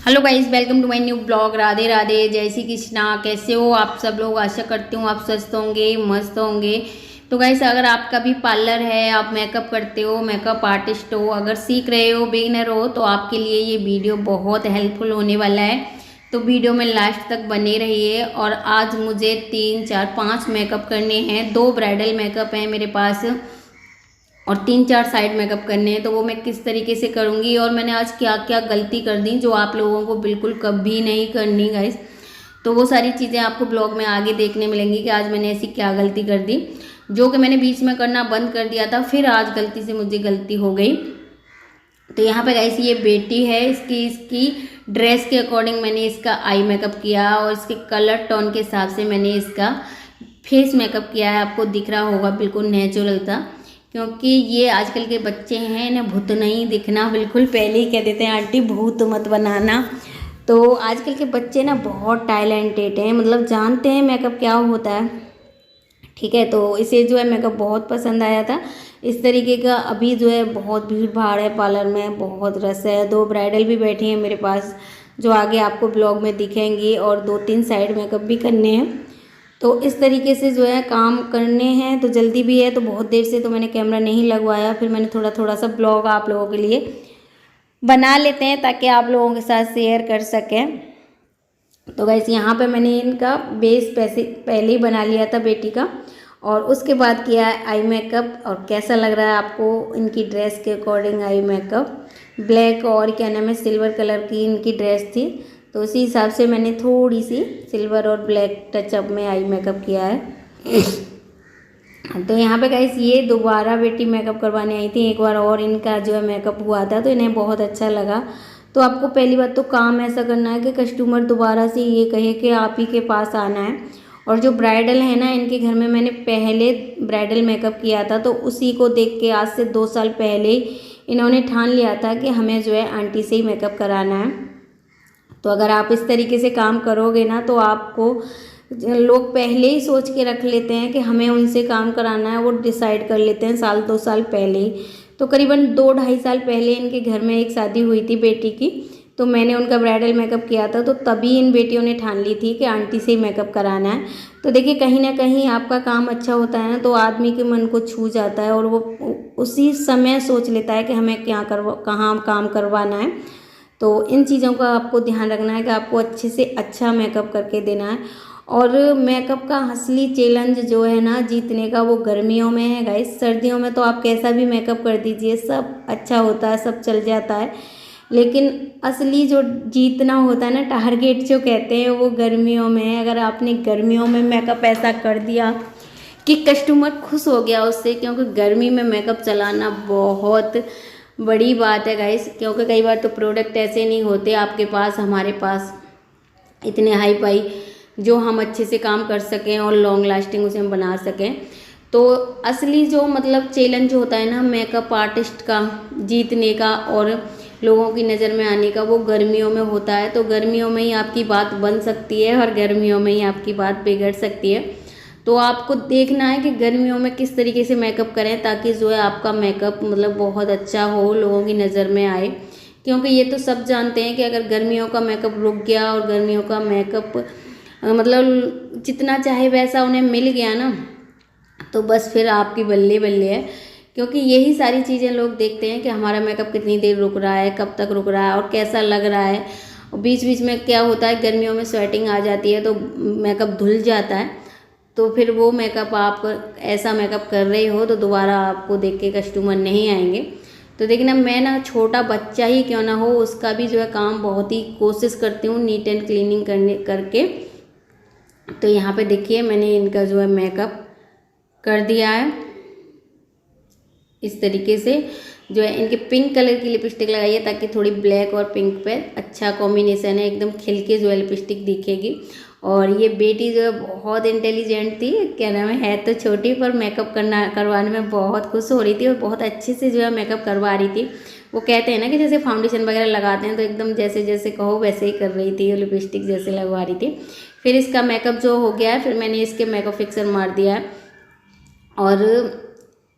Hello guys, welcome to my new blog. Radhe Radhe, जय श्री कृष्णा। कैसे हो आप सब लोग? आशा करती हूँ आप स्वस्थ होंगे, मस्त होंगे। तो गाइस, अगर आपका भी पार्लर है, आप मेकअप करते हो, मेकअप आर्टिस्ट हो, अगर सीख रहे हो, बिगिनर हो, तो आपके लिए ये वीडियो बहुत हेल्पफुल होने वाला है। तो वीडियो में लास्ट तक बने रहिए। और आज मुझे 3 4 5 मेकअप करने हैं। 2 ब्राइडल मेकअप हैं मेरे पास और 3 4 साइड मेकअप करने हैं। तो वो मैं किस तरीके से करूँगी और मैंने आज क्या क्या गलती कर दी जो आप लोगों को बिल्कुल कभी नहीं करनी गाइस। तो वो सारी चीज़ें आपको ब्लॉग में आगे देखने मिलेंगी कि आज मैंने ऐसी क्या गलती कर दी जो कि मैंने बीच में करना बंद कर दिया था, फिर आज गलती से मुझे गलती हो गई। तो यहाँ पे गाइस ये बेटी है, इसकी इसकी ड्रेस के अकॉर्डिंग मैंने इसका आई मेकअप किया और इसके कलर टोन के हिसाब से मैंने इसका फेस मेकअप किया है। आपको दिख रहा होगा बिल्कुल नेचुरल था, क्योंकि ये आजकल के बच्चे हैं ना, भूत नहीं दिखना, बिल्कुल पहले ही कह देते हैं आंटी भूत मत बनाना। तो आजकल के बच्चे ना बहुत टैलेंटेड हैं, मतलब जानते हैं मेकअप क्या होता है। ठीक है, तो इसे जो है मेकअप बहुत पसंद आया था इस तरीके का। अभी जो है बहुत भीड़ भाड़ है पार्लर में, बहुत रस है। 2 ब्राइडल भी बैठी हैं मेरे पास जो आगे आपको ब्लॉग में दिखेंगी, और 2 3 साइड मेकअप भी करने हैं। तो इस तरीके से जो है काम करने हैं, तो जल्दी भी है। तो बहुत देर से तो मैंने कैमरा नहीं लगवाया, फिर मैंने थोड़ा थोड़ा सा ब्लॉग आप लोगों के लिए बना लेते हैं ताकि आप लोगों के साथ शेयर कर सकें। तो गाइस यहाँ पे मैंने इनका बेस पहले ही बना लिया था बेटी का, और उसके बाद किया है आई मेकअप। और कैसा लग रहा है आपको इनकी ड्रेस के अकॉर्डिंग आई मेकअप? ब्लैक और क्या नाम है, सिल्वर कलर की इनकी ड्रेस थी, तो उसी हिसाब से मैंने थोड़ी सी सिल्वर और ब्लैक टचअप में आई मेकअप किया है। तो यहाँ पे गाइस ये दोबारा बेटी मेकअप करवाने आई थी एक बार, और इनका जो है मेकअप हुआ था तो इन्हें बहुत अच्छा लगा। तो आपको पहली बात तो काम ऐसा करना है कि कस्टमर दोबारा से ये कहे कि आप ही के पास आना है। और जो ब्राइडल है ना, इनके घर में मैंने पहले ब्राइडल मेकअप किया था, तो उसी को देख के आज से 2 साल पहले इन्होंने ठान लिया था कि हमें जो है आंटी से ही मेकअप कराना है। तो अगर आप इस तरीके से काम करोगे ना, तो आपको लोग पहले ही सोच के रख लेते हैं कि हमें उनसे काम कराना है, वो डिसाइड कर लेते हैं 1 2 साल पहले ही। तो करीबन 2 2.5 साल पहले इनके घर में एक शादी हुई थी बेटी की, तो मैंने उनका ब्राइडल मेकअप किया था। तो तभी इन बेटियों ने ठान ली थी कि आंटी से ही मेकअप कराना है। तो देखिए, कहीं ना कहीं आपका काम अच्छा होता है ना, तो आदमी के मन को छू जाता है और वो उसी समय सोच लेता है कि हमें क्या कहाँ काम करवाना है। तो इन चीज़ों का आपको ध्यान रखना है कि आपको अच्छे से अच्छा मेकअप करके देना है। और मेकअप का असली चैलेंज जो है ना जीतने का, वो गर्मियों में है गाइस। सर्दियों में तो आप कैसा भी मेकअप कर दीजिए, सब अच्छा होता है, सब चल जाता है। लेकिन असली जो जीतना होता है ना, टारगेट जो कहते हैं, वो गर्मियों में है। अगर आपने गर्मियों में मेकअप ऐसा कर दिया कि कस्टमर खुश हो गया उससे, क्योंकि गर्मी में मेकअप चलाना बहुत बड़ी बात है गाइस। क्योंकि कई बार तो प्रोडक्ट ऐसे नहीं होते आपके पास, हमारे पास इतने हाई फाई जो हम अच्छे से काम कर सकें और लॉन्ग लास्टिंग उसे हम बना सकें। तो असली जो मतलब चैलेंज होता है ना मेकअप आर्टिस्ट का जीतने का और लोगों की नज़र में आने का, वो गर्मियों में होता है। तो गर्मियों में ही आपकी बात बन सकती है और गर्मियों में ही आपकी बात बिगड़ सकती है। तो आपको देखना है कि गर्मियों में किस तरीके से मेकअप करें ताकि जो है आपका मेकअप मतलब बहुत अच्छा हो, लोगों की नज़र में आए। क्योंकि ये तो सब जानते हैं कि अगर गर्मियों का मेकअप रुक गया और गर्मियों का मेकअप मतलब जितना चाहे वैसा उन्हें मिल गया ना, तो बस फिर आपकी बल्ले बल्ले है। क्योंकि यही सारी चीज़ें लोग देखते हैं कि हमारा मेकअप कितनी देर रुक रहा है, कब तक रुक रहा है और कैसा लग रहा है। और बीच बीच में क्या होता है, गर्मियों में स्वेटिंग आ जाती है तो मेकअप धुल जाता है। तो फिर वो मेकअप आप ऐसा मेकअप कर रहे हो तो दोबारा आपको देख के कस्टमर नहीं आएंगे। तो देखना, मैं ना छोटा बच्चा ही क्यों ना हो, उसका भी जो है काम बहुत ही कोशिश करती हूँ नीट एंड क्लीनिंग करने करके। तो यहाँ पे देखिए मैंने इनका जो है मेकअप कर दिया है इस तरीके से। जो है इनके पिंक कलर की लिपस्टिक लगाई है ताकि थोड़ी ब्लैक और पिंक पे अच्छा कॉम्बिनेशन है, एकदम खिल के जो है लिपस्टिक दिखेगी। और ये बेटी जो है बहुत इंटेलिजेंट थी, क्या नाम है तो छोटी, पर मेकअप करवाने में बहुत खुश हो रही थी और बहुत अच्छे से जो है मेकअप करवा रही थी। वो कहते हैं ना कि जैसे फाउंडेशन वगैरह लगाते हैं तो एकदम जैसे जैसे कहो वैसे ही कर रही थी, लिपस्टिक जैसे लगवा रही थी। फिर इसका मेकअप जो हो गया है, फिर मैंने इसके मेकअप फिक्सर मार दिया है। और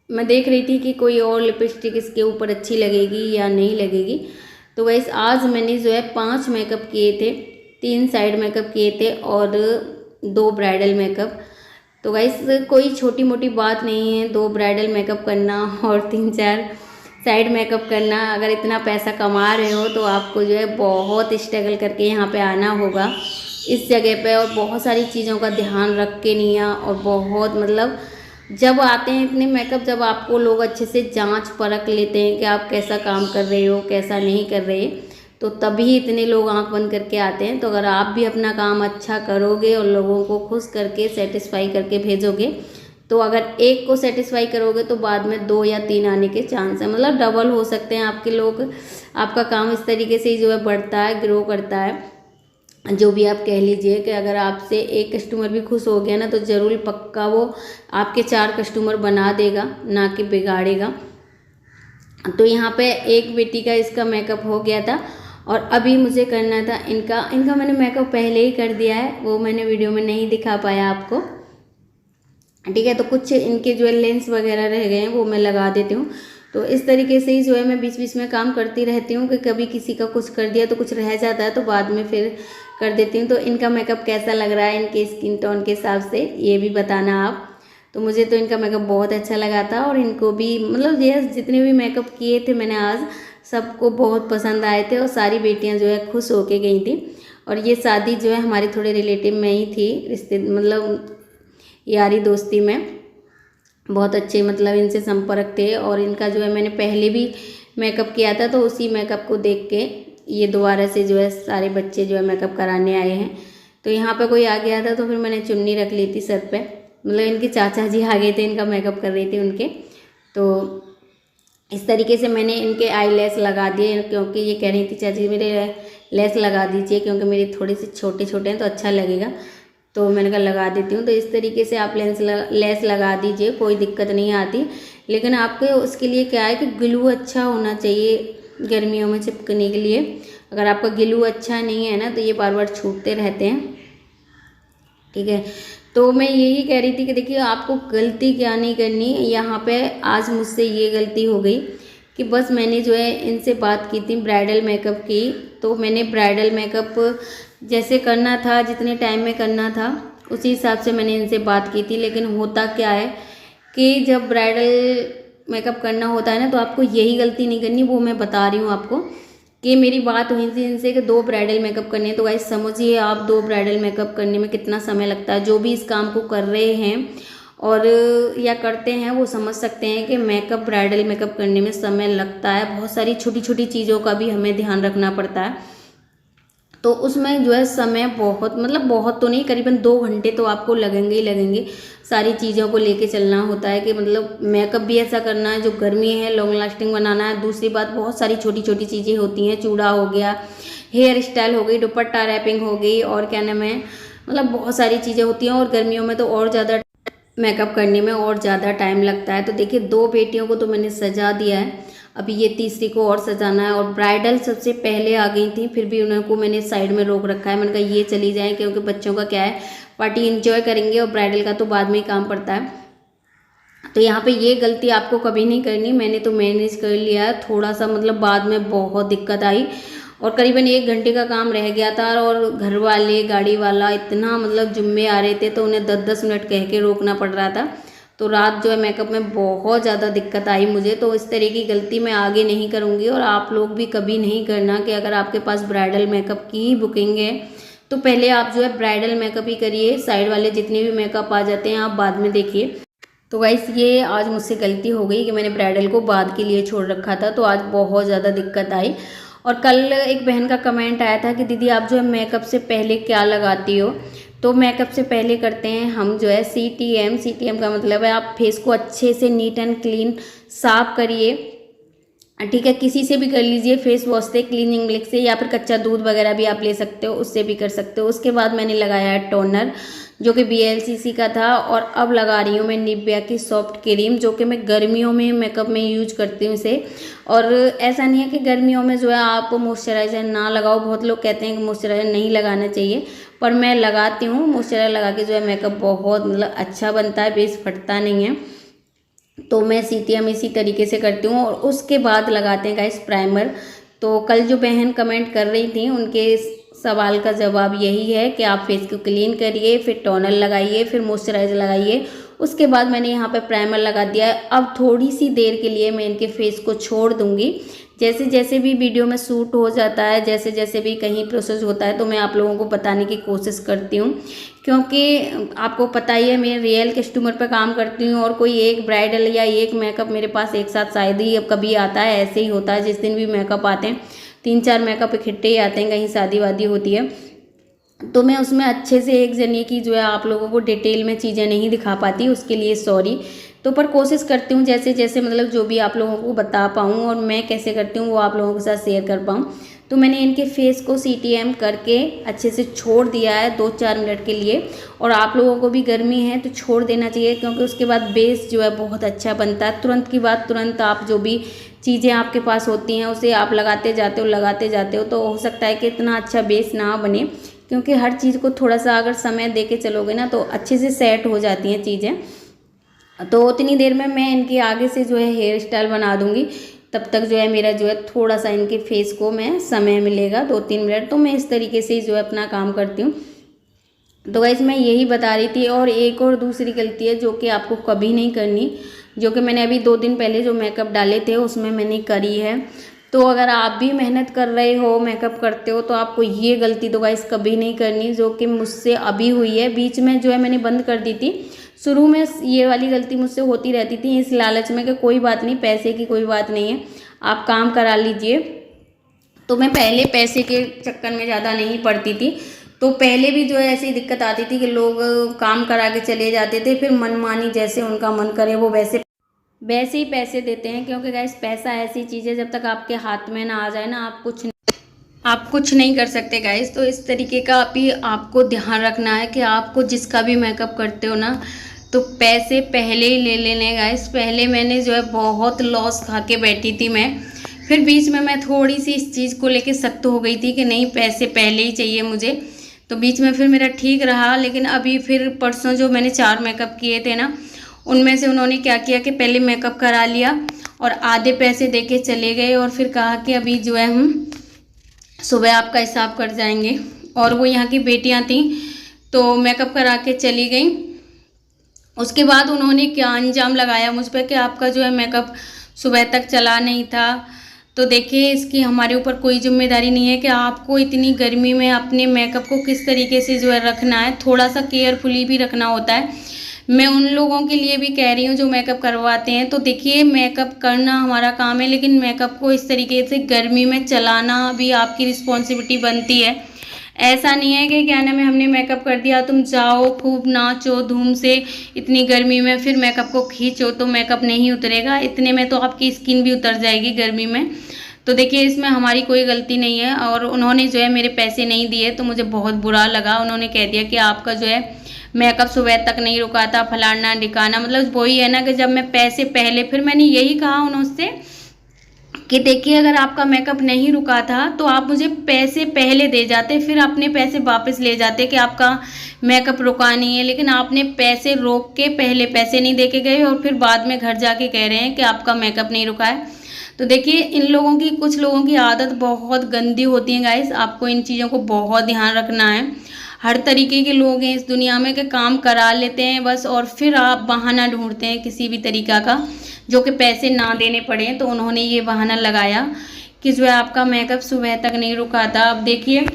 मैं देख रही थी कि कोई और लिपस्टिक इसके ऊपर अच्छी लगेगी या नहीं लगेगी। तो गाइस आज मैंने जो है 5 मेकअप किए थे, 3 साइड मेकअप किए थे और 2 ब्राइडल मेकअप। तो गाइस कोई छोटी मोटी बात नहीं है 2 ब्राइडल मेकअप करना और 3-4 साइड मेकअप करना। अगर इतना पैसा कमा रहे हो तो आपको जो है बहुत स्ट्रगल करके यहाँ पे आना होगा इस जगह पे, और बहुत सारी चीज़ों का ध्यान रख के नहीं आ, और बहुत मतलब जब आते हैं इतने मेकअप, जब आपको लोग अच्छे से जांच परख लेते हैं कि आप कैसा काम कर रहे हो कैसा नहीं कर रहे, तो तभी इतने लोग आंख बंद करके आते हैं। तो अगर आप भी अपना काम अच्छा करोगे और लोगों को खुश करके सेटिस्फाई करके भेजोगे, तो अगर एक को सेटिस्फाई करोगे तो बाद में 2 या 3 आने के चांस है, मतलब डबल हो सकते हैं आपके लोग। आपका काम इस तरीके से ही जो है बढ़ता है, ग्रो करता है। जो भी आप कह लीजिए कि अगर आपसे एक कस्टमर भी खुश हो गया ना, तो ज़रूर पक्का वो आपके 4 कस्टमर बना देगा, ना कि बिगाड़ेगा। तो यहाँ पे एक बेटी का इसका मेकअप हो गया था और अभी मुझे करना था इनका मैंने मेकअप पहले ही कर दिया है, वो मैंने वीडियो में नहीं दिखा पाया आपको, ठीक है। तो कुछ इनके जो है लेंस वगैरह रह गए हैं वो मैं लगा देती हूँ। तो इस तरीके से ही जो है मैं बीच बीच में काम करती रहती हूँ कि कभी किसी का कुछ कर दिया तो कुछ रह जाता है, तो बाद में फिर कर देती हूँ। तो इनका मेकअप कैसा लग रहा है इनके स्किन टोन के हिसाब से ये भी बताना आप। तो मुझे तो इनका मेकअप बहुत अच्छा लगा था, और इनको भी मतलब ये जितने भी मेकअप किए थे मैंने आज, सबको बहुत पसंद आए थे और सारी बेटियाँ जो है खुश होके गई थी। और ये शादी जो है हमारे थोड़े रिलेटिव में ही थी, रिश्ते मतलब यारी दोस्ती में बहुत अच्छे मतलब इनसे संपर्क थे। और इनका जो है मैंने पहले भी मेकअप किया था, तो उसी मेकअप को देख के ये दोबारा से जो है सारे बच्चे जो है मेकअप कराने आए हैं। तो यहाँ पे कोई आ गया था तो फिर मैंने चुन्नी रख ली थी सर पे, मतलब इनके चाचा जी आ गए थे, इनका मेकअप कर रही थी उनके। तो इस तरीके से मैंने इनके आई लेस लगा दिए, क्योंकि ये कह रही थी चाची मेरे लेस लगा दीजिए क्योंकि मेरी थोड़ी सी छोटे छोटे हैं तो अच्छा लगेगा। तो मैंने कहा लगा देती हूँ। तो इस तरीके से आप लेस लगा दीजिए, कोई दिक्कत नहीं आती। लेकिन आपके उसके लिए क्या है कि ग्लू अच्छा होना चाहिए गर्मियों में चिपकने के लिए। अगर आपका ग्लू अच्छा नहीं है ना तो ये बार बार छूटते रहते हैं, ठीक है। तो मैं यही कह रही थी कि देखिए आपको गलती क्या नहीं करनी। यहाँ पे आज मुझसे ये गलती हो गई कि बस मैंने जो है इनसे बात की थी ब्राइडल मेकअप की, तो मैंने ब्राइडल मेकअप जैसे करना था, जितने टाइम में करना था उसी हिसाब से मैंने इनसे बात की थी। लेकिन होता क्या है कि जब ब्राइडल मेकअप करना होता है ना, तो आपको यही गलती नहीं करनी, वो मैं बता रही हूँ आपको। कि मेरी बात हुई थी इनसे कि 2 ब्राइडल मेकअप करने हैं, तो गाइस समझिए आप 2 ब्राइडल मेकअप करने में कितना समय लगता है। जो भी इस काम को कर रहे हैं और या करते हैं वो समझ सकते हैं कि मेकअप ब्राइडल मेकअप करने में समय लगता है। बहुत सारी छोटी छोटी चीज़ों का भी हमें ध्यान रखना पड़ता है। तो उसमें जो है समय बहुत मतलब बहुत तो नहीं, करीबन 2 घंटे तो आपको लगेंगे ही लगेंगे। सारी चीज़ों को लेके चलना होता है कि मतलब मेकअप भी ऐसा करना है जो गर्मी है लॉन्ग लास्टिंग बनाना है। दूसरी बात बहुत सारी छोटी छोटी चीज़ें होती हैं, चूड़ा हो गया, हेयर स्टाइल हो गई, दुपट्टा रैपिंग हो गई, और क्या नाम है मतलब बहुत सारी चीज़ें होती हैं। और गर्मियों में तो और ज़्यादा मेकअप करने में और ज़्यादा टाइम लगता है। तो देखिए 2 बेटियों को तो मैंने सजा दिया है, अभी ये तीसरी को और सजाना है। और ब्राइडल सबसे पहले आ गई थी, फिर भी उनको मैंने साइड में रोक रखा है। मैंने कहा ये चली जाएं क्योंकि बच्चों का क्या है पार्टी एंजॉय करेंगे और ब्राइडल का तो बाद में ही काम पड़ता है। तो यहाँ पे ये गलती आपको कभी नहीं करनी। मैंने तो मैनेज कर लिया, थोड़ा सा मतलब बाद में बहुत दिक्कत आई और करीबन 1 घंटे का काम रह गया था। और घर वाले गाड़ी वाला इतना मतलब जुम्मे आ रहे थे तो उन्हें 10-10 मिनट कह के रोकना पड़ रहा था। तो रात जो है मेकअप में बहुत ज़्यादा दिक्कत आई मुझे। तो इस तरह की गलती मैं आगे नहीं करूँगी और आप लोग भी कभी नहीं करना कि अगर आपके पास ब्राइडल मेकअप की ही बुकिंग है तो पहले आप जो है ब्राइडल मेकअप ही करिए। साइड वाले जितने भी मेकअप आ जाते हैं आप बाद में देखिए। तो गाइस ये आज मुझसे गलती हो गई कि मैंने ब्राइडल को बाद के लिए छोड़ रखा था, तो आज बहुत ज़्यादा दिक्कत आई। और कल एक बहन का कमेंट आया था कि दीदी आप जो है मेकअप से पहले क्या लगाती हो। तो मेकअप से पहले करते हैं हम जो है CTM का मतलब है आप फेस को अच्छे से नीट एंड क्लीन साफ करिए, ठीक है। किसी से भी कर लीजिए, फेस वॉश से, क्लीनिंग मिल्क से, या फिर कच्चा दूध वगैरह भी आप ले सकते हो, उससे भी कर सकते हो। उसके बाद मैंने लगाया है टोनर जो कि BLCC का था। और अब लगा रही हूँ मैं निविया की सॉफ्ट क्रीम जो कि मैं गर्मियों में मेकअप में यूज करती हूँ इसे। और ऐसा नहीं है कि गर्मियों में जो है आप मॉइस्चराइज़र ना लगाओ, बहुत लोग कहते हैं कि मॉइस्चराइज़र नहीं लगाना चाहिए, पर मैं लगाती हूँ। मॉइस्चराइज़र लगा के जो है मेकअप बहुत मतलब अच्छा बनता है, बेस फटता नहीं है। तो मैं CTM इसी तरीके से करती हूँ। और उसके बाद लगाते हैं गाइस प्राइमर। तो तो कल जो बहन कमेंट कर रही थी उनके सवाल का जवाब यही है कि आप फेस को क्लीन करिए, फिर टोनर लगाइए, फिर मॉइस्चराइजर लगाइए। उसके बाद मैंने यहाँ पे प्राइमर लगा दिया है। अब थोड़ी सी देर के लिए मैं इनके फेस को छोड़ दूँगी। जैसे जैसे भी वीडियो में शूट हो जाता है, जैसे जैसे भी कहीं प्रोसेस होता है, तो मैं आप लोगों को बताने की कोशिश करती हूँ, क्योंकि आपको पता ही है मैं रियल कस्टमर पे काम करती हूँ और कोई एक ब्राइडल या एक मेकअप मेरे पास एक साथ शायद ही अब कभी आता है। ऐसे ही होता है, जिस दिन भी मेकअप आते हैं 3-4 मेकअप इकट्ठे ही आते हैं, कहीं शादी वादी होती है तो मैं उसमें अच्छे से एक जने की जो है आप लोगों को डिटेल में चीज़ें नहीं दिखा पाती, उसके लिए सॉरी। तो पर कोशिश करती हूँ जैसे जैसे मतलब जो भी आप लोगों को बता पाऊँ और मैं कैसे करती हूँ वो आप लोगों के साथ शेयर कर पाऊँ। तो मैंने इनके फेस को CTM करके अच्छे से छोड़ दिया है 2-4 मिनट के लिए। और आप लोगों को भी गर्मी है तो छोड़ देना चाहिए, क्योंकि उसके बाद बेस जो है बहुत अच्छा बनता है। तुरंत की बात तुरंत आप जो भी चीज़ें आपके पास होती हैं उसे आप लगाते जाते हो तो हो सकता है कि इतना अच्छा बेस ना बने, क्योंकि हर चीज़ को थोड़ा सा अगर समय दे के चलोगे ना तो अच्छे से सेट हो जाती हैं चीज़ें। तो उतनी देर में मैं इनके आगे से जो है हेयर स्टाइल बना दूँगी। तब तक जो है मेरा जो है थोड़ा सा इनके फेस को मैं समय मिलेगा 2-3 मिनट, तो मैं इस तरीके से जो है अपना काम करती हूँ। तो गाइस मैं यही बता रही थी। और एक और दूसरी गलती है जो कि आपको कभी नहीं करनी, जो कि मैंने अभी 2 दिन पहले जो मेकअप डाले थे उसमें मैंने करी है। तो अगर आप भी मेहनत कर रहे हो, मेकअप करते हो, तो आपको ये गलती तो गाइस कभी नहीं करनी, जो कि मुझसे अभी हुई है। बीच में जो है मैंने बंद कर दी थी। शुरू में ये वाली गलती मुझसे होती रहती थी इस लालच में कि कोई बात नहीं, पैसे की कोई बात नहीं है, आप काम करा लीजिए। तो मैं पहले पैसे के चक्कर में ज़्यादा नहीं पड़ती थी। तो पहले भी जो है ऐसी दिक्कत आती थी कि लोग काम करा के चले जाते थे, फिर मनमानी जैसे उनका मन करे वो वैसे ही पैसे देते हैं। क्योंकि गाइस पैसा ऐसी चीज़ है, जब तक आपके हाथ में ना आ जाए ना आप कुछ नहीं कर सकते गाइस। तो इस तरीके का भी आपको ध्यान रखना है कि आपको जिसका भी मेकअप करते हो ना तो पैसे पहले ही ले लेने गाइस। पहले मैंने जो है बहुत लॉस खा के बैठी थी मैं, फिर बीच में मैं थोड़ी सी इस चीज़ को लेके सख्त हो गई थी कि नहीं पैसे पहले ही चाहिए मुझे। तो बीच में फिर मेरा ठीक रहा, लेकिन अभी फिर परसों जो मैंने 4 मेकअप किए थे ना, उनमें से उन्होंने क्या किया कि पहले मेकअप करा लिया और आधे पैसे दे के चले गए और फिर कहा कि अभी जो है हम सुबह आपका हिसाब कर जाएंगे। और वो यहाँ की बेटियाँ थीं तो मेकअप करा के चली गई। उसके बाद उन्होंने क्या अंजाम लगाया मुझ पर कि आपका जो है मेकअप सुबह तक चला नहीं था। तो देखिए इसकी हमारे ऊपर कोई जिम्मेदारी नहीं है कि आपको इतनी गर्मी में अपने मेकअप को किस तरीके से जो है रखना है, थोड़ा सा केयरफुली भी रखना होता है। मैं उन लोगों के लिए भी कह रही हूँ जो मेकअप करवाते हैं। तो देखिए मेकअप करना हमारा काम है, लेकिन मेकअप को इस तरीके से गर्मी में चलाना भी आपकी रिस्पॉन्सिबिलिटी बनती है। ऐसा नहीं है कि क्या नाम है हमने मेकअप कर दिया तुम जाओ खूब नाचो धूम से इतनी गर्मी में, फिर मेकअप को खींचो तो मेकअप नहीं उतरेगा। इतने में तो आपकी स्किन भी उतर जाएगी गर्मी में। तो देखिए इसमें हमारी कोई गलती नहीं है। और उन्होंने जो है मेरे पैसे नहीं दिए तो मुझे बहुत बुरा लगा। उन्होंने कह दिया कि आपका जो है मेकअप सुबह तक नहीं रुका था, फलाना ढिकाना। मतलब वही है ना कि जब मैं पैसे पहले, फिर मैंने यही कहा उनसे कि देखिए अगर आपका मेकअप नहीं रुका था तो आप मुझे पैसे पहले दे जाते, फिर अपने पैसे वापस ले जाते कि आपका मेकअप रुका नहीं है। लेकिन आपने पैसे रोक के पहले पैसे नहीं दे के गए और फिर बाद में घर जाके कह रहे हैं कि आपका मेकअप नहीं रुका है। तो देखिए इन लोगों की, कुछ लोगों की आदत बहुत गंदी होती है गाइस। आपको इन चीज़ों को बहुत ध्यान रखना है। हर तरीके के लोग हैं इस दुनिया में कि काम करा लेते हैं बस, और फिर आप बहाना ढूंढते हैं किसी भी तरीका का जो कि पैसे ना देने पड़े। तो उन्होंने ये बहाना लगाया कि जो है आपका मेकअप सुबह तक नहीं रुका था। अब देखिए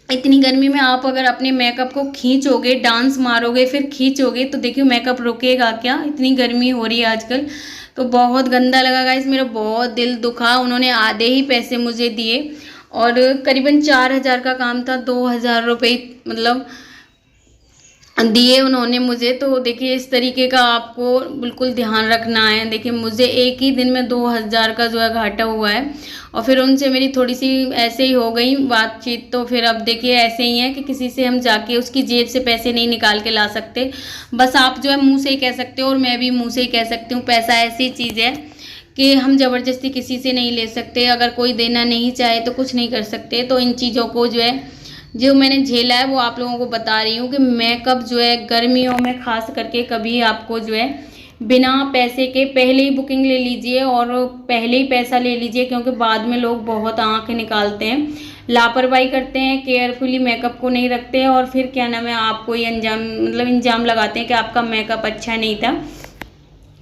इतनी गर्मी में आप अगर अपने मेकअप को खींचोगे, डांस मारोगे, फिर खींचोगे तो देखिए मेकअप रुकेगा क्या? इतनी गर्मी हो रही है आजकल। तो बहुत गंदा लगा गाइस, मेरा बहुत दिल दुखा। उन्होंने आधे ही पैसे मुझे दिए और करीबन 4000 का काम था, 2000 रुपये मतलब दिए उन्होंने मुझे। तो देखिए इस तरीके का आपको बिल्कुल ध्यान रखना है। देखिए मुझे एक ही दिन में 2000 का जो है घाटा हुआ है और फिर उनसे मेरी थोड़ी सी ऐसे ही हो गई बातचीत। तो फिर अब देखिए ऐसे ही है कि किसी से हम जाके उसकी जेब से पैसे नहीं निकाल के ला सकते। बस आप जो है मुंह से ही कह सकते हो और मैं भी मुंह से ही कह सकती हूँ। पैसा ऐसी चीज़ है कि हम ज़बरदस्ती किसी से नहीं ले सकते। अगर कोई देना नहीं चाहे तो कुछ नहीं कर सकते। तो इन चीज़ों को जो मैंने झेला है वो आप लोगों को बता रही हूँ कि मेकअप जो है गर्मियों में खास करके कभी आपको जो है बिना पैसे के पहले ही बुकिंग ले लीजिए और पहले ही पैसा ले लीजिए, क्योंकि बाद में लोग बहुत आंखें निकालते हैं, लापरवाही करते हैं, केयरफुली मेकअप को नहीं रखते हैं और फिर क्या नाम है आपको ये इंजाम लगाते हैं कि आपका मेकअप अच्छा नहीं था।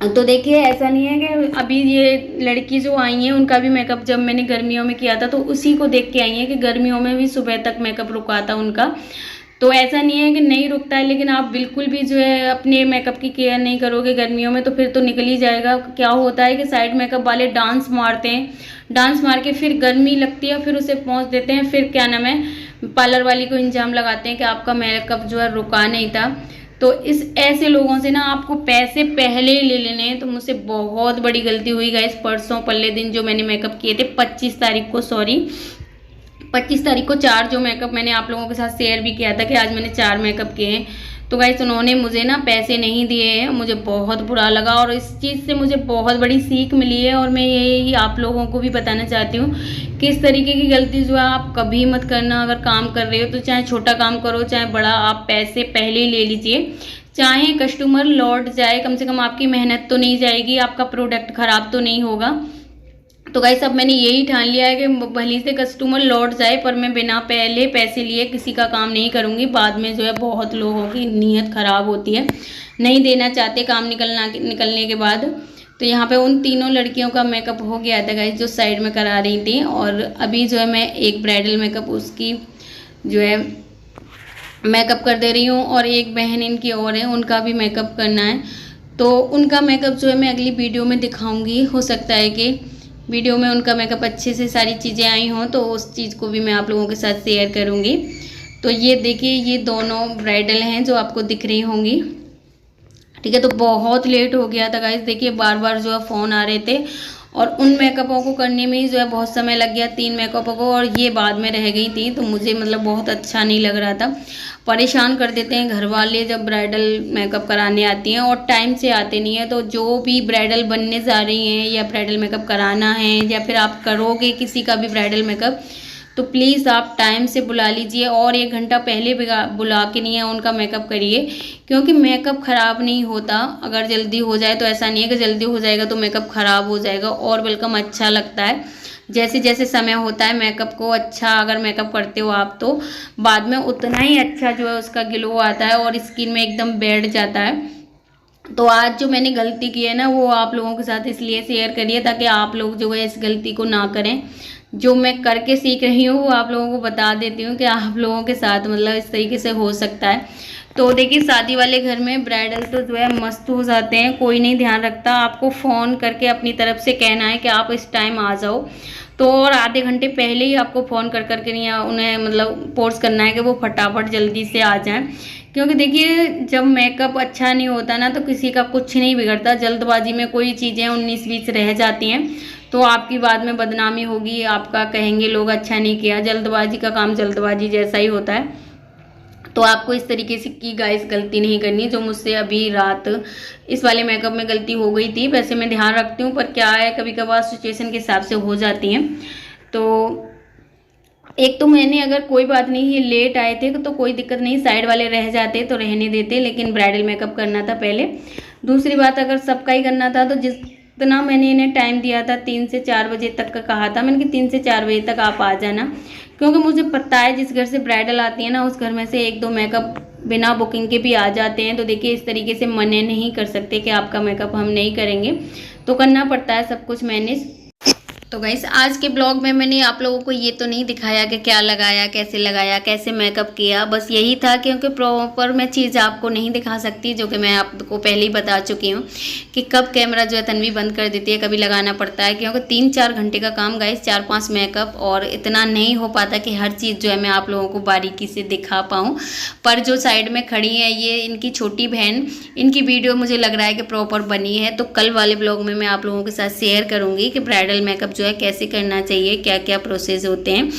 तो देखिए ऐसा नहीं है कि अभी ये लड़की जो आई हैं उनका भी मेकअप जब मैंने गर्मियों में किया था तो उसी को देख के आई हैं कि गर्मियों में भी सुबह तक मेकअप रुका था उनका। तो ऐसा नहीं है कि नहीं रुकता है, लेकिन आप बिल्कुल भी जो है अपने मेकअप की केयर नहीं करोगे गर्मियों में तो फिर तो निकल ही जाएगा। क्या होता है कि साइड मेकअप वाले डांस मारते हैं, डांस मार के फिर गर्मी लगती है फिर उसे पहुँच देते हैं, फिर क्या नाम है पार्लर वाली को इल्ज़ाम लगाते हैं कि आपका मेकअप जो है रुका नहीं था। तो इस ऐसे लोगों से ना आपको पैसे पहले ही ले लेने हैं। तो मुझसे बहुत बड़ी गलती हुई गाइस, परसों पल्ले दिन जो मैंने मेकअप किए थे 25 तारीख को, सॉरी 25 तारीख को 4 जो मेकअप मैंने आप लोगों के साथ शेयर भी किया था कि आज मैंने 4 मेकअप किए हैं, तो गाइस उन्होंने मुझे ना पैसे नहीं दिए हैं। मुझे बहुत बुरा लगा और इस चीज़ से मुझे बहुत बड़ी सीख मिली है और मैं यही आप लोगों को भी बताना चाहती हूँ कि इस तरीके की गलती जो है आप कभी मत करना। अगर काम कर रहे हो तो चाहे छोटा काम करो चाहे बड़ा, आप पैसे पहले ही ले लीजिए, चाहे कस्टमर लौट जाए, कम से कम आपकी मेहनत तो नहीं जाएगी, आपका प्रोडक्ट ख़राब तो नहीं होगा। तो गाइस अब मैंने यही ठान लिया है कि भले से कस्टमर लौट जाए पर मैं बिना पहले पैसे लिए किसी का काम नहीं करूँगी। बाद में जो है बहुत लोगों की नीयत ख़राब होती है, नहीं देना चाहते काम निकलने के बाद। तो यहाँ पे उन तीनों लड़कियों का मेकअप हो गया था गाइस जो साइड में करा रही थी, और अभी जो है मैं एक ब्राइडल मेकअप उसकी जो है मेकअप कर दे रही हूँ और एक बहन इनकी और है उनका भी मेकअप करना है। तो उनका मेकअप जो है मैं अगली वीडियो में दिखाऊंगी। हो सकता है कि वीडियो में उनका मेकअप अच्छे से सारी चीज़ें आई हों तो उस चीज़ को भी मैं आप लोगों के साथ शेयर करूंगी। तो ये देखिए ये दोनों ब्राइडल हैं जो आपको दिख रही होंगी, ठीक है। तो बहुत लेट हो गया था गाइस, देखिए बार बार जो है फ़ोन आ रहे थे और उन मेकअपों को करने में ही जो है बहुत समय लग गया, 3 मेकअपों को, और ये बाद में रह गई थी। तो मुझे मतलब बहुत अच्छा नहीं लग रहा था। परेशान कर देते हैं घर वाले जब ब्राइडल मेकअप कराने आती हैं और टाइम से आते नहीं हैं। तो जो भी ब्राइडल बनने जा रही हैं या ब्राइडल मेकअप कराना है या फिर आप करोगे किसी का भी ब्राइडल मेकअप, तो प्लीज़ आप टाइम से बुला लीजिए और 1 घंटा पहले बुला के नहीं है उनका मेकअप करिए, क्योंकि मेकअप ख़राब नहीं होता। अगर जल्दी हो जाए तो ऐसा नहीं है कि जल्दी हो जाएगा तो मेकअप ख़राब हो जाएगा, और वेलकम अच्छा लगता है। जैसे जैसे समय होता है मेकअप को अच्छा अगर मेकअप करते हो आप तो बाद में उतना ही अच्छा जो है उसका ग्लो आता है और स्किन में एकदम बैठ जाता है। तो आज जो मैंने गलती की है ना वो आप लोगों के साथ इसलिए शेयर करिए ताकि आप लोग जो है इस गलती को ना करें। जो मैं करके सीख रही हूँ वो आप लोगों को बता देती हूँ कि आप लोगों के साथ मतलब इस तरीके से हो सकता है। तो देखिए शादी वाले घर में ब्राइडल तो जो है मस्त हो जाते हैं, कोई नहीं ध्यान रखता। आपको फ़ोन करके अपनी तरफ से कहना है कि आप इस टाइम आ जाओ, तो और आधे घंटे पहले ही आपको फ़ोन कर करके नहीं उन्हें मतलब फोर्स करना है कि वो फटाफट जल्दी से आ जाएं। क्योंकि देखिए जब मेकअप अच्छा नहीं होता ना तो किसी का कुछ नहीं बिगड़ता, जल्दबाजी में कोई चीज़ें 19-20 रह जाती हैं तो आपकी बाद में बदनामी होगी, आपका कहेंगे लोग अच्छा नहीं किया। जल्दबाजी का काम जल्दबाजी जैसा ही होता है। तो आपको इस तरीके से की गाइस गलती नहीं करनी जो मुझसे अभी रात इस वाले मेकअप में गलती हो गई थी। वैसे मैं ध्यान रखती हूँ पर क्या है कभी कभार सिचुएशन के हिसाब से हो जाती हैं। तो एक तो मैंने अगर कोई बात नहीं ये लेट आए थे तो कोई दिक्कत नहीं, साइड वाले रह जाते तो रहने देते, लेकिन ब्राइडल मेकअप करना था पहले। दूसरी बात अगर सबका ही करना था तो जितना मैंने इन्हें टाइम दिया था 3 से 4 बजे तक का कहा था मैंने कि 3 से 4 बजे तक आप आ जाना, क्योंकि मुझे पता है जिस घर से ब्राइडल आती है ना उस घर में से 1-2 मेकअप बिना बुकिंग के भी आ जाते हैं। तो देखिए इस तरीके से मना नहीं कर सकते कि आपका मेकअप हम नहीं करेंगे, तो करना पड़ता है सब कुछ मैनेज। तो गाइस आज के ब्लॉग में मैंने आप लोगों को ये तो नहीं दिखाया कि क्या लगाया, कैसे मेकअप किया, बस यही था क्योंकि प्रॉपर मैं चीज़ आपको नहीं दिखा सकती, जो कि मैं आपको पहले ही बता चुकी हूँ कि कब कैमरा जो है तन्वी बंद कर देती है, कभी लगाना पड़ता है, क्योंकि 3-4 घंटे का काम गाइस, 4-5 मेकअप, और इतना नहीं हो पाता कि हर चीज़ जो है मैं आप लोगों को बारीकी से दिखा पाऊँ। पर जो साइड में खड़ी है ये इनकी छोटी बहन, इनकी वीडियो मुझे लग रहा है कि प्रॉपर बनी है, तो कल वाले ब्लॉग में मैं आप लोगों के साथ शेयर करूँगी कि ब्राइडल मेकअप जो है कैसे करना चाहिए, क्या क्या प्रोसेस होते हैं,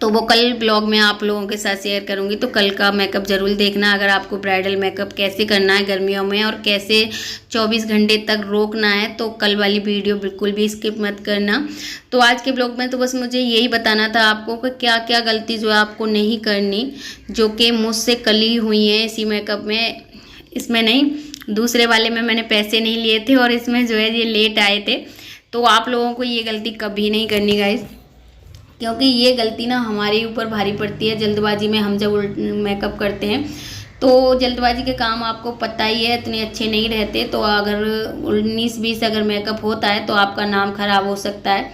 तो वो कल ब्लॉग में आप लोगों के साथ शेयर करूंगी। तो कल का मेकअप ज़रूर देखना अगर आपको ब्राइडल मेकअप कैसे करना है गर्मियों में और कैसे 24 घंटे तक रोकना है, तो कल वाली वीडियो बिल्कुल भी स्किप मत करना। तो आज के ब्लॉग में तो बस मुझे यही बताना था आपको कि क्या क्या गलती जो है आपको नहीं करनी, जो कि मुझसे कल ही हुई है इसी मेकअप में, इसमें नहीं दूसरे वाले में मैंने पैसे नहीं लिए थे और इसमें जो है ये लेट आए थे। तो आप लोगों को ये गलती कभी नहीं करनी गाइस, क्योंकि ये गलती ना हमारे ऊपर भारी पड़ती है जल्दबाजी में। हम जब मेकअप करते हैं तो जल्दबाजी के काम आपको पता ही है इतने अच्छे नहीं रहते। तो अगर 19-20 अगर मेकअप होता है तो आपका नाम खराब हो सकता है।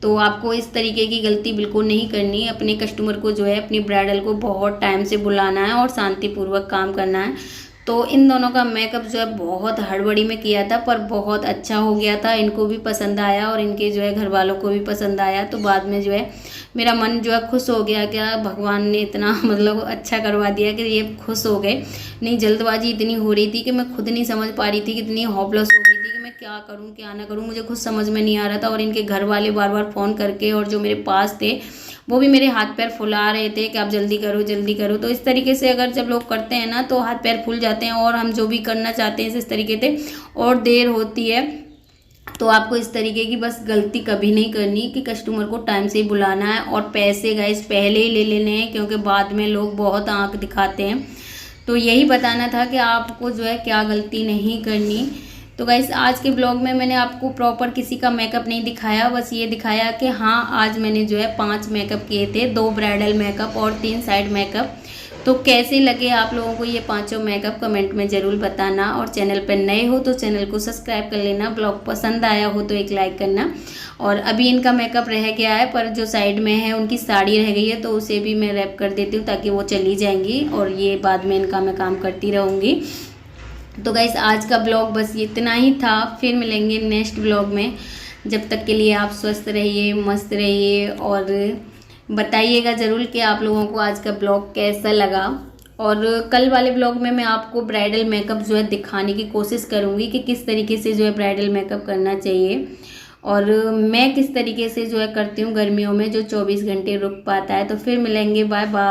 तो आपको इस तरीके की गलती बिल्कुल नहीं करनी है। अपने कस्टमर को जो है, अपनी ब्राइडल को बहुत टाइम से बुलाना है और शांतिपूर्वक काम करना है। तो इन दोनों का मेकअप जो है बहुत हड़बड़ी में किया था, पर बहुत अच्छा हो गया था। इनको भी पसंद आया और इनके जो है घर वालों को भी पसंद आया। तो बाद में जो है मेरा मन जो है खुश हो गया, क्या भगवान ने इतना मतलब अच्छा करवा दिया कि ये खुश हो गए। नहीं, जल्दबाजी इतनी हो रही थी कि मैं खुद नहीं समझ पा रही थी, कितनी हॉपलेस हो गई थी कि मैं क्या करूं क्या ना करूं, मुझे खुद समझ में नहीं आ रहा था। और इनके घर वाले बार बार फ़ोन करके और जो मेरे पास थे वो भी मेरे हाथ पैर फुला रहे थे कि आप जल्दी करो जल्दी करो। तो इस तरीके से अगर जब लोग करते हैं ना तो हाथ पैर फूल जाते हैं, और हम जो भी करना चाहते हैं इस तरीके से और देर होती है। तो आपको इस तरीके की बस गलती कभी नहीं करनी कि कस्टमर को टाइम से ही बुलाना है। और पैसे गाइस पहले ही ले लेने हैं, क्योंकि बाद में लोग बहुत आंख दिखाते हैं। तो यही बताना था कि आपको जो है क्या गलती नहीं करनी। तो गाइस आज के ब्लॉग में मैंने आपको प्रॉपर किसी का मेकअप नहीं दिखाया, बस ये दिखाया कि हाँ आज मैंने जो है 5 मेकअप किए थे, 2 ब्राइडल मेकअप और 3 साइड मेकअप। तो कैसे लगे आप लोगों को ये 5 मेकअप कमेंट में ज़रूर बताना। और चैनल पर नए हो तो चैनल को सब्सक्राइब कर लेना। ब्लॉग पसंद आया हो तो एक लाइक करना। और अभी इनका मेकअप रह गया है, पर जो साइड में है उनकी साड़ी रह गई है, तो उसे भी मैं रैप कर देती हूँ ताकि वो चली जाएंगी और ये बाद में इनका मैं काम करती रहूँगी। तो गाइस आज का ब्लॉग बस इतना ही था। फिर मिलेंगे नेक्स्ट ब्लॉग में। जब तक के लिए आप स्वस्थ रहिए, मस्त रहिए और बताइएगा ज़रूर कि आप लोगों को आज का ब्लॉग कैसा लगा। और कल वाले ब्लॉग में मैं आपको ब्राइडल मेकअप जो है दिखाने की कोशिश करूँगी कि किस तरीके से जो है ब्राइडल मेकअप करना चाहिए, और मैं किस तरीके से जो है करती हूँ गर्मियों में जो 24 घंटे रुक पाता है। तो फिर मिलेंगे, बाय बाय।